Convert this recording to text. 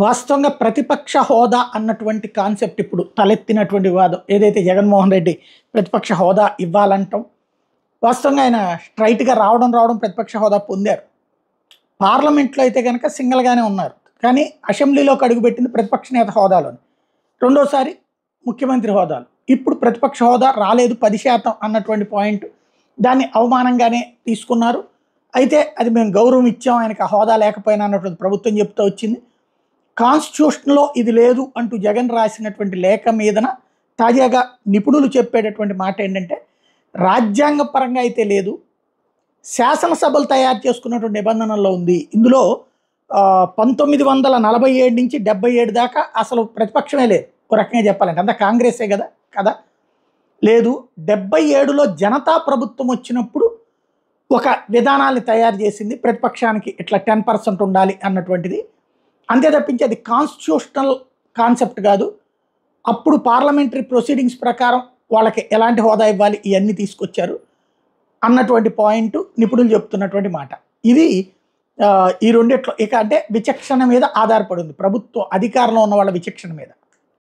వాస్తవంగా ప్రతిపక్ష హోదా అన్నటువంటి కాన్సెప్ట్ ఇప్పుడు తలెత్తినటువంటి వివాదం ఏదైతే జగన్మోహన్ రెడ్డి ప్రతిపక్ష హోదా ఇవ్వాలంటాం. వాస్తవంగా ఆయన స్ట్రైట్గా రావడం ప్రతిపక్ష హోదా పొందారు. పార్లమెంట్లో అయితే కనుక సింగిల్గానే ఉన్నారు. కానీ అసెంబ్లీలోకి అడుగుపెట్టింది ప్రతిపక్ష నేత హోదాలోని, రెండోసారి ముఖ్యమంత్రి హోదాలు. ఇప్పుడు ప్రతిపక్ష హోదా రాలేదు 10% అన్నటువంటి పాయింట్, దాన్ని అవమానంగానే తీసుకున్నారు. అయితే అది మేము గౌరవం ఇచ్చాం, ఆయనకు ఆ హోదా లేకపోయినా అన్నటువంటి ప్రభుత్వం చెప్తూ వచ్చింది. కాన్స్టిట్యూషన్లో ఇది లేదు అంటూ జగన్ రాసినటువంటి లేఖ మీదన తాజాగా నిపుణులు చెప్పేటటువంటి మాట ఏంటంటే, రాజ్యాంగపరంగా అయితే లేదు, శాసనసభలు తయారు చేసుకున్నటువంటి నిబంధనల్లో ఉంది. ఇందులో 1947 నుంచి 77 దాకా అసలు ప్రతిపక్షమే లేదు. ఒక రకంగా చెప్పాలంటే అంతా కాంగ్రెసే కదా. లేదు, 77లో జనతా ప్రభుత్వం వచ్చినప్పుడు ఒక విధానాన్ని తయారు చేసింది, ప్రతిపక్షానికి ఇట్లా 10% ఉండాలి అన్నటువంటిది. అంతే తప్పించి అది కాన్స్టిట్యూషనల్ కాన్సెప్ట్ కాదు. అప్పుడు పార్లమెంటరీ ప్రొసీడింగ్స్ ప్రకారం వాళ్ళకి ఎలాంటి హోదా ఇవ్వాలి ఇవన్నీ తీసుకొచ్చారు అన్నటువంటి పాయింట్ నిపుణులు చెప్తున్నటువంటి మాట. ఇది ఈ రెండిట్లో ఇక అంటే విచక్షణ మీద ఆధారపడి ఉంది, ప్రభుత్వం అధికారంలో ఉన్న వాళ్ళ విచక్షణ మీద.